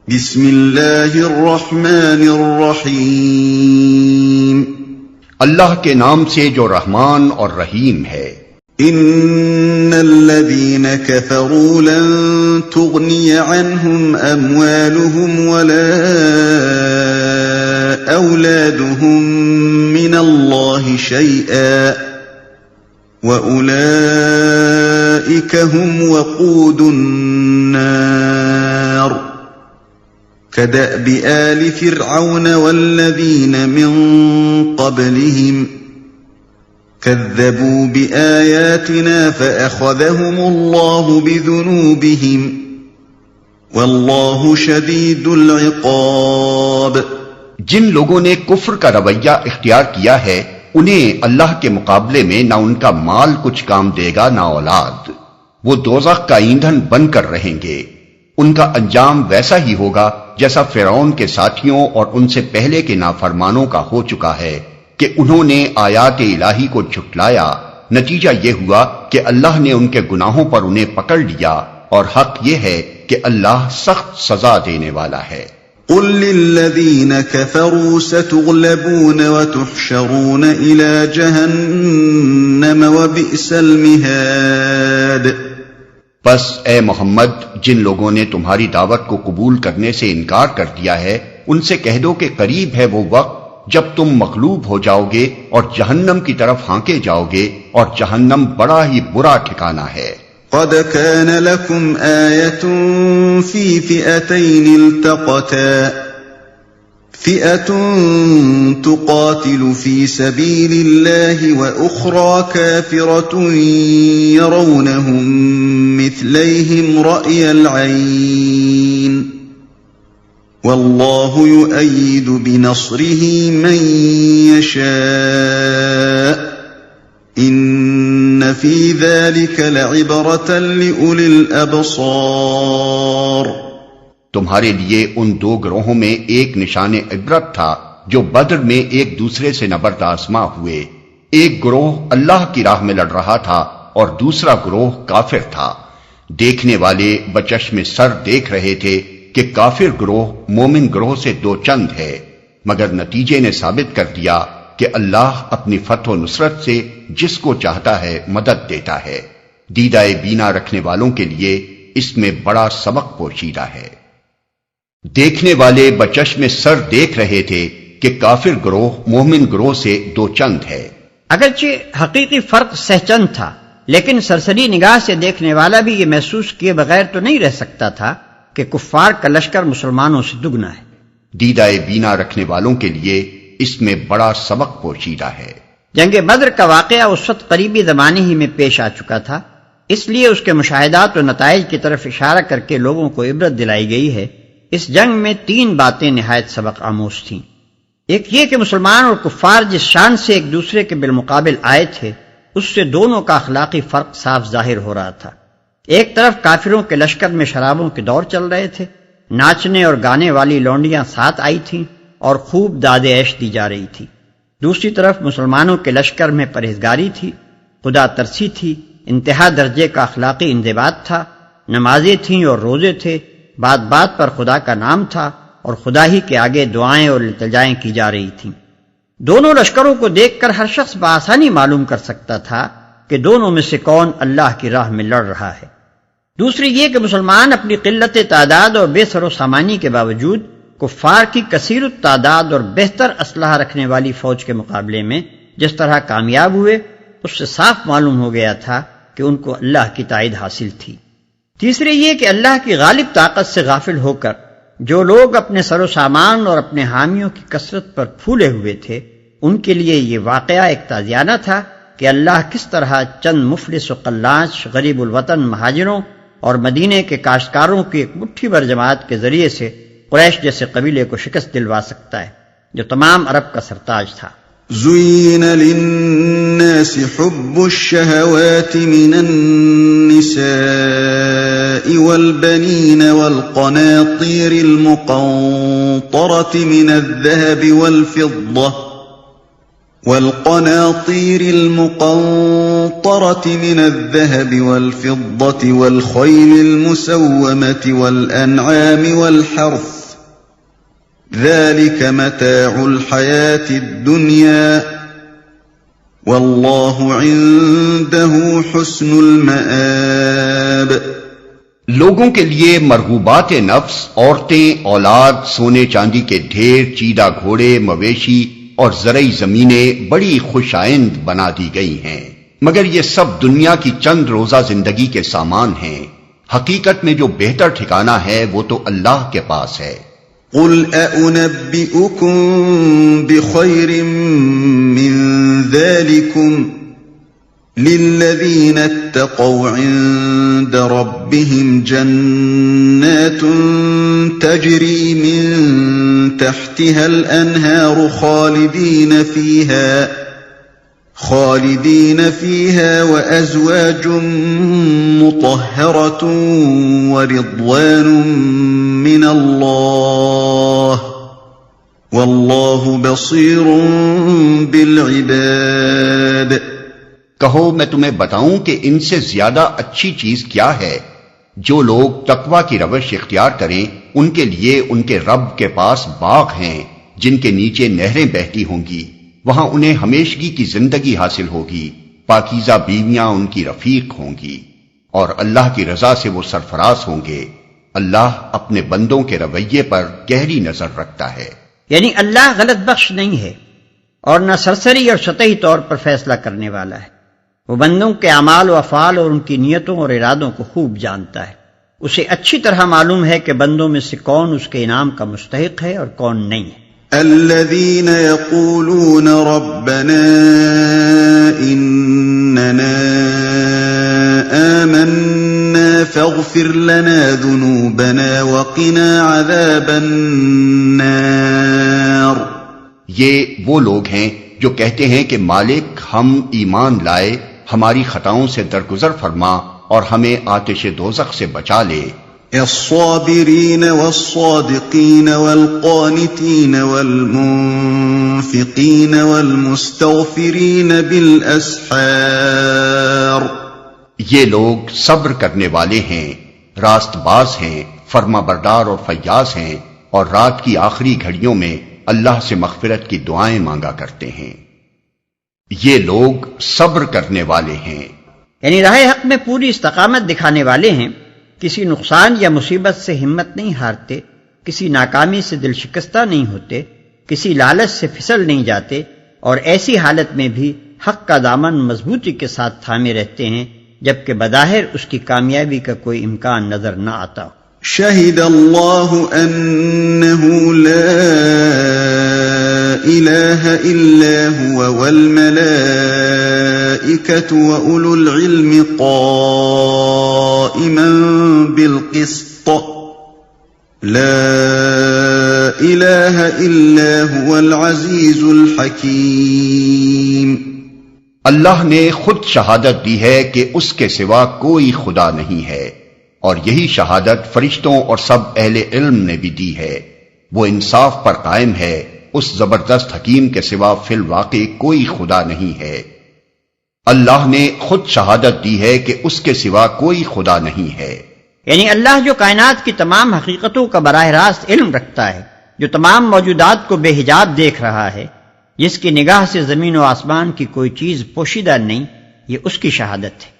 بسم اللہ الرحمن الرحیم، اللہ کے نام سے جو رحمان اور رحیم ہے۔ ان الذین کفروا لن تغنی عنہم اموالہم ولا اولادہم من اللہ شیئا وَأُولَئِكَ هُمْ وَقُودُ النَّارِ كَدَأْبِ آلِ فِرْعَوْنَ وَالَّذِينَ مِنْ قَبْلِهِمْ كَذَّبُوا بِآيَاتِنَا فَأَخَذَهُمُ اللَّهُ بِذُنُوبِهِمْ وَاللَّهُ شَدِيدُ الْعِقَابِ۔ جن لوگوں نے کفر کا رویہ اختیار کیا ہے انہیں اللہ کے مقابلے میں نہ ان کا مال کچھ کام دے گا نہ اولاد، وہ دوزخ کا ایندھن بن کر رہیں گے۔ ان کا انجام ویسا ہی ہوگا جیسا فرعون کے ساتھیوں اور ان سے پہلے کے نافرمانوں کا ہو چکا ہے کہ انہوں نے آیات الہی کو جھٹلایا، نتیجہ یہ ہوا کہ اللہ نے ان کے گناہوں پر انہیں پکڑ لیا، اور حق یہ ہے کہ اللہ سخت سزا دینے والا ہے۔ قل للذین کفروا ستغلبون وتحشرون الى جہنم وبئس المہاد۔ پس اے محمد، جن لوگوں نے تمہاری دعوت کو قبول کرنے سے انکار کر دیا ہے ان سے کہہ دو کہ قریب ہے وہ وقت جب تم مغلوب ہو جاؤ گے اور جہنم کی طرف ہانکے جاؤ گے، اور جہنم بڑا ہی برا ٹھکانہ ہے۔ قد كان لكم آية في فئتين التقتا فئة تقاتل في سبيل الله وأخرى كافرة يرونهم مثليهم رأي العين والله يؤيد بنصره من يشاء ان فی ذلک لعبرۃ لأولی الابصار۔ تمہارے لیے ان دو گروہوں میں ایک نشان عبرت تھا جو بدر میں ایک دوسرے سے نبرد آزما ہوئے۔ ایک گروہ اللہ کی راہ میں لڑ رہا تھا اور دوسرا گروہ کافر تھا۔ دیکھنے والے بچشم سر دیکھ رہے تھے کہ کافر گروہ مومن گروہ سے دو چند ہے، مگر نتیجے نے ثابت کر دیا کہ اللہ اپنی فتح و نصرت سے جس کو چاہتا ہے مدد دیتا ہے۔ دیدہ بینا رکھنے والوں کے لیے اس میں بڑا سبق پوشیدہ ہے۔ دیکھنے والے بچشم سر دیکھ رہے تھے کہ کافر گروہ مومن گروہ سے دو چند ہے۔ اگرچہ حقیقی فرق سہچند تھا، لیکن سرسری نگاہ سے دیکھنے والا بھی یہ محسوس کیے بغیر تو نہیں رہ سکتا تھا کہ کفار کا لشکر مسلمانوں سے دگنا ہے۔ دیدہ بینا رکھنے والوں کے لیے اس میں بڑا سبق پوشیدہ ہے۔ جنگ بدر کا واقعہ اس وقت قریبی زمانے ہی میں پیش آ چکا تھا، اس لیے اس کے مشاہدات و نتائج کی طرف اشارہ کر کے لوگوں کو عبرت دلائی گئی ہے۔ اس جنگ میں تین باتیں نہایت سبق آموز تھیں۔ ایک یہ کہ مسلمان اور کفار جس شان سے ایک دوسرے کے بالمقابل آئے تھے اس سے دونوں کا اخلاقی فرق صاف ظاہر ہو رہا تھا۔ ایک طرف کافروں کے لشکر میں شرابوں کے دور چل رہے تھے، ناچنے اور گانے والی لونڈیاں ساتھ آئی تھیں اور خوب داد عیش دی جا رہی تھی۔ دوسری طرف مسلمانوں کے لشکر میں پرہیزگاری تھی، خدا ترسی تھی، انتہا درجے کا اخلاقی انضباط تھا، نمازیں تھیں اور روزے تھے، بات بات پر خدا کا نام تھا اور خدا ہی کے آگے دعائیں اور التجائیں کی جا رہی تھیں۔ دونوں لشکروں کو دیکھ کر ہر شخص بآسانی معلوم کر سکتا تھا کہ دونوں میں سے کون اللہ کی راہ میں لڑ رہا ہے۔ دوسری یہ کہ مسلمان اپنی قلت تعداد اور بے سر و سامانی کے باوجود کفار کی کثیر التعداد اور بہتر اسلحہ رکھنے والی فوج کے مقابلے میں جس طرح کامیاب ہوئے اس سے صاف معلوم ہو گیا تھا کہ ان کو اللہ کی تائید حاصل تھی۔ تیسری یہ کہ اللہ کی غالب طاقت سے غافل ہو کر جو لوگ اپنے سر و سامان اور اپنے حامیوں کی کثرت پر پھولے ہوئے تھے ان کے لیے یہ واقعہ ایک تازیانہ تھا کہ اللہ کس طرح چند مفلس و قلاش غریب الوطن مہاجروں اور مدینے کے کاشتکاروں کی ایک مٹھی بھر جماعت کے ذریعے سے قریش جیسے قبیلے کو شکست دلوا سکتا ہے جو تمام عرب کا سرتاج تھا۔ زُيِّنَ لِلنَّاسِ حُبُّ الشَّهَوَاتِ مِنَ النِّسَاءِ وَالْبَنِينَ وَالْقَنَاطِيرِ الْمُقَنطَرَةِ مِنَ الذَّهَبِ وَالْفِضَّةِ والقناطير المقنطرة من الذهب والفضة والخيل المسومة والأنعام والحرث ذلك متاع الحياة الدنيا والله عنده حسن المآب۔ لوگوں کے لیے مرغوبات نفس، عورتیں، اولاد، سونے چاندی کے ڈھیر، چیدہ گھوڑے، مویشی اور زرعی زمینیں بڑی خوش آئند بنا دی گئی ہیں، مگر یہ سب دنیا کی چند روزہ زندگی کے سامان ہیں۔ حقیقت میں جو بہتر ٹھکانہ ہے وہ تو اللہ کے پاس ہے۔ قل أأنبئكم بخير من ذلكم للذين اتقوا عند ربهم جنات تجري من تحتها الأنهار خالدين فيها وأزواج مطهرة ورضوان من الله والله بصير بالعباد۔ کہو میں تمہیں بتاؤں کہ ان سے زیادہ اچھی چیز کیا ہے؟ جو لوگ تقوی کی روش اختیار کریں ان کے لیے ان کے رب کے پاس باغ ہیں جن کے نیچے نہریں بہتی ہوں گی، وہاں انہیں ہمیشگی کی زندگی حاصل ہوگی، پاکیزہ بیویاں ان کی رفیق ہوں گی، اور اللہ کی رضا سے وہ سرفراز ہوں گے۔ اللہ اپنے بندوں کے رویے پر گہری نظر رکھتا ہے۔ یعنی اللہ غلط بخش نہیں ہے اور نہ سرسری اور سطحی طور پر فیصلہ کرنے والا ہے۔ وہ بندوں کے اعمال و افعال اور ان کی نیتوں اور ارادوں کو خوب جانتا ہے۔ اسے اچھی طرح معلوم ہے کہ بندوں میں سے کون اس کے انعام کا مستحق ہے اور کون نہیں ہے۔ الذين يقولون ربنا إننا آمنا فاغفر لنا ذنوبنا وقنا عذاب النار۔ یہ وہ لوگ ہیں جو کہتے ہیں کہ مالک ہم ایمان لائے، ہماری خطاؤں سے درگزر فرما اور ہمیں آتش دوزخ سے بچا لے۔ الصابرين والصادقين والقانتين والمنفقين والمستغفرين بالأسحار۔ یہ لوگ صبر کرنے والے ہیں، راست باز ہیں، فرما بردار اور فیاض ہیں، اور رات کی آخری گھڑیوں میں اللہ سے مغفرت کی دعائیں مانگا کرتے ہیں۔ یہ لوگ صبر کرنے والے ہیں، یعنی راہ حق میں پوری استقامت دکھانے والے ہیں، کسی نقصان یا مصیبت سے ہمت نہیں ہارتے، کسی ناکامی سے دل شکستہ نہیں ہوتے، کسی لالچ سے پھسل نہیں جاتے، اور ایسی حالت میں بھی حق کا دامن مضبوطی کے ساتھ تھامے رہتے ہیں جبکہ بظاہر اس کی کامیابی کا کوئی امکان نظر نہ آتا ہو۔ شہد اللہ انہ لا الہ الا هو والملائکۃ واولو العلم قائما بالقسط لا الہ الا هو العزیز الحکیم۔ اللہ نے خود شہادت دی ہے کہ اس کے سوا کوئی خدا نہیں ہے، اور یہی شہادت فرشتوں اور سب اہل علم نے بھی دی ہے۔ وہ انصاف پر قائم ہے، اس زبردست حکیم کے سوا فی الواقع کوئی خدا نہیں ہے۔ اللہ نے خود شہادت دی ہے کہ اس کے سوا کوئی خدا نہیں ہے۔ یعنی اللہ جو کائنات کی تمام حقیقتوں کا براہ راست علم رکھتا ہے، جو تمام موجودات کو بے حجاب دیکھ رہا ہے، جس کی نگاہ سے زمین و آسمان کی کوئی چیز پوشیدہ نہیں، یہ اس کی شہادت ہے،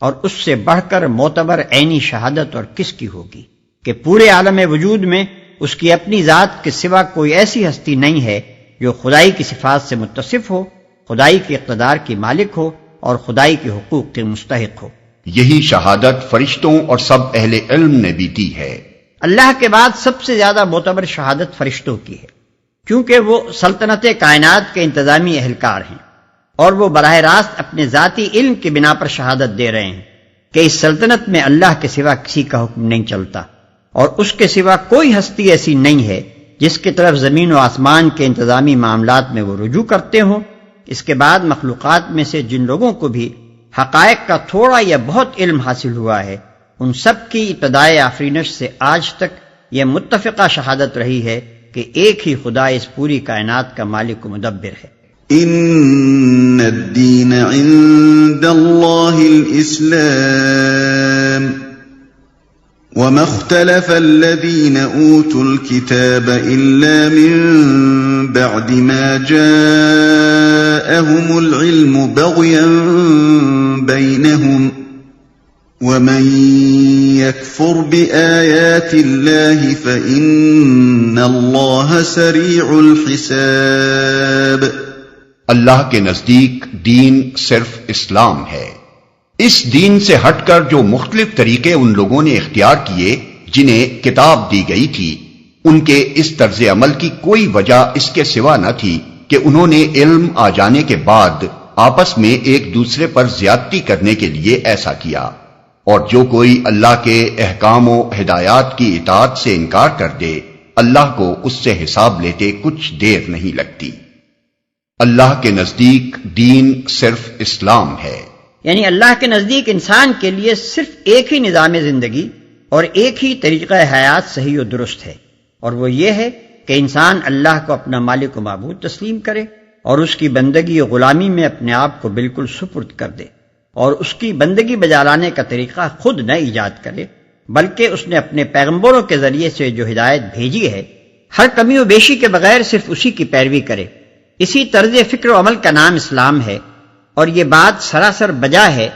اور اس سے بڑھ کر معتبر عینی شہادت اور کس کی ہوگی کہ پورے عالم وجود میں اس کی اپنی ذات کے سوا کوئی ایسی ہستی نہیں ہے جو خدائی کی صفات سے متصف ہو، خدائی کے اقتدار کی مالک ہو اور خدائی کے حقوق کے مستحق ہو۔ یہی شہادت فرشتوں اور سب اہل علم نے بھی دی ہے۔ اللہ کے بعد سب سے زیادہ معتبر شہادت فرشتوں کی ہے، کیونکہ وہ سلطنت کائنات کے انتظامی اہلکار ہیں، اور وہ براہ راست اپنے ذاتی علم کی بنا پر شہادت دے رہے ہیں کہ اس سلطنت میں اللہ کے سوا کسی کا حکم نہیں چلتا، اور اس کے سوا کوئی ہستی ایسی نہیں ہے جس کی طرف زمین و آسمان کے انتظامی معاملات میں وہ رجوع کرتے ہوں۔ اس کے بعد مخلوقات میں سے جن لوگوں کو بھی حقائق کا تھوڑا یا بہت علم حاصل ہوا ہے، ان سب کی ابتدائے آفرینش سے آج تک یہ متفقہ شہادت رہی ہے کہ ایک ہی خدا اس پوری کائنات کا مالک و مدبر ہے۔ إن الدين عند الله الإسلام وما اختلف الذين أوتوا الكتاب إلا من بعد ما جاءهم العلم بغيا بينهم ومن يكفر بآيات الله فإن الله سريع الحساب۔ اللہ کے نزدیک دین صرف اسلام ہے۔ اس دین سے ہٹ کر جو مختلف طریقے ان لوگوں نے اختیار کیے جنہیں کتاب دی گئی تھی، ان کے اس طرز عمل کی کوئی وجہ اس کے سوا نہ تھی کہ انہوں نے علم آ جانے کے بعد آپس میں ایک دوسرے پر زیادتی کرنے کے لیے ایسا کیا، اور جو کوئی اللہ کے احکام و ہدایات کی اطاعت سے انکار کر دے، اللہ کو اس سے حساب لیتے کچھ دیر نہیں لگتی۔ اللہ کے نزدیک دین صرف اسلام ہے، یعنی اللہ کے نزدیک انسان کے لیے صرف ایک ہی نظام زندگی اور ایک ہی طریقہ حیات صحیح و درست ہے، اور وہ یہ ہے کہ انسان اللہ کو اپنا مالک و معبود تسلیم کرے اور اس کی بندگی و غلامی میں اپنے آپ کو بالکل سپرد کر دے، اور اس کی بندگی بجا لانے کا طریقہ خود نہ ایجاد کرے، بلکہ اس نے اپنے پیغمبروں کے ذریعے سے جو ہدایت بھیجی ہے ہر کمی و بیشی کے بغیر صرف اسی کی پیروی کرے۔ اسی طرز فکر و عمل کا نام اسلام ہے، اور یہ بات سراسر بجا ہے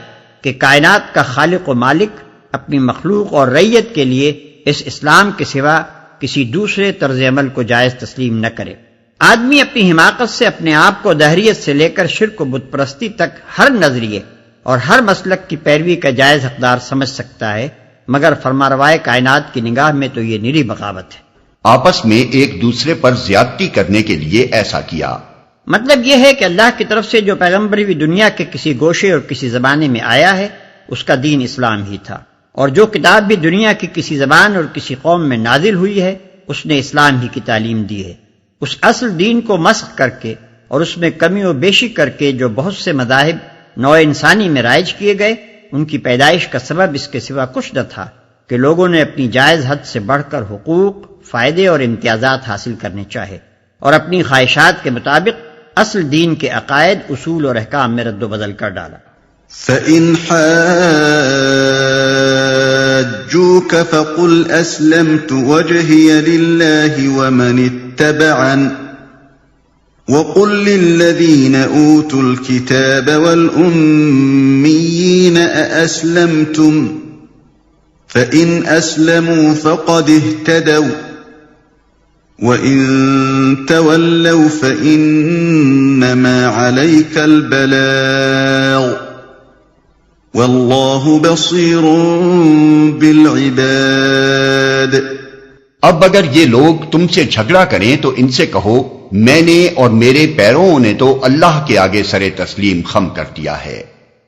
کہ کائنات کا خالق و مالک اپنی مخلوق اور رعیت کے لیے اس اسلام کے سوا کسی دوسرے طرز عمل کو جائز تسلیم نہ کرے۔ آدمی اپنی حماقت سے اپنے آپ کو دہریت سے لے کر شرک و بت پرستی تک ہر نظریے اور ہر مسلک کی پیروی کا جائز حقدار سمجھ سکتا ہے، مگر فرماروائے کائنات کی نگاہ میں تو یہ نری بغاوت ہے۔ آپس میں ایک دوسرے پر زیادتی کرنے کے لیے ایسا کیا۔ مطلب یہ ہے کہ اللہ کی طرف سے جو پیغمبر بھی دنیا کے کسی گوشے اور کسی زمانے میں آیا ہے اس کا دین اسلام ہی تھا، اور جو کتاب بھی دنیا کی کسی زبان اور کسی قوم میں نازل ہوئی ہے اس نے اسلام ہی کی تعلیم دی ہے۔ اس اصل دین کو مسخ کر کے اور اس میں کمی و بیشی کر کے جو بہت سے مذاہب نوع انسانی میں رائج کیے گئے، ان کی پیدائش کا سبب اس کے سوا کچھ نہ تھا کہ لوگوں نے اپنی جائز حد سے بڑھ کر حقوق، فائدے اور امتیازات حاصل کرنے چاہے، اور اپنی خواہشات کے مطابق اصل دین کے عقائد، اصول اور احکام میں رد و بدل کر ڈالا۔ فَإِنْ حَاجُّوكَ فَقُلْ أَسْلَمْتُ وَجْهِيَ لِلَّهِ وَمَنِ اتَّبَعَنِ وَقُلْ لِلَّذِينَ أُوتُوا الْكِتَابَ وَالْأُمِّيِّينَ أَأَسْلَمْتُمْ فَإِنْ أَسْلَمُوا فَقَدِ اهْتَدَوْا وَإِن تَوَلَّوْا فَإِنَّمَا عَلَيْكَ الْبَلَاغُ وَاللَّهُ بَصِيرٌ بِالْعِبَادِ۔ اب اگر یہ لوگ تم سے جھگڑا کریں تو ان سے کہو، میں نے اور میرے پیروں نے تو اللہ کے آگے سر تسلیم خم کر دیا ہے۔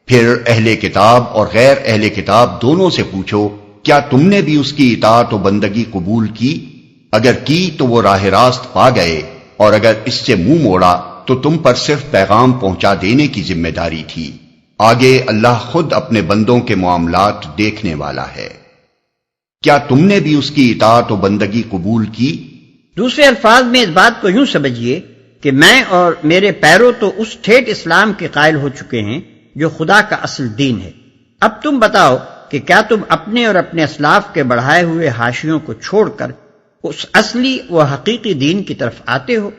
پھر اہل کتاب اور غیر اہل کتاب دونوں سے پوچھو، کیا تم نے بھی اس کی اطاعت و بندگی قبول کی؟ اگر کی تو وہ راہ راست پا گئے، اور اگر اس سے منہ موڑا تو تم پر صرف پیغام پہنچا دینے کی ذمہ داری تھی۔ آگے اللہ خود اپنے بندوں کے معاملات دیکھنے والا ہے۔ کیا تم نے بھی اس کی اطاعت و بندگی قبول کی؟ دوسرے الفاظ میں اس بات کو یوں سمجھیے کہ میں اور میرے پیرو تو اس ٹھیٹ اسلام کے قائل ہو چکے ہیں جو خدا کا اصل دین ہے۔ اب تم بتاؤ کہ کیا تم اپنے اور اپنے اسلاف کے بڑھائے ہوئے حاشیوں کو چھوڑ کر اس اصلی و حقیقی دین کی طرف آتے ہو؟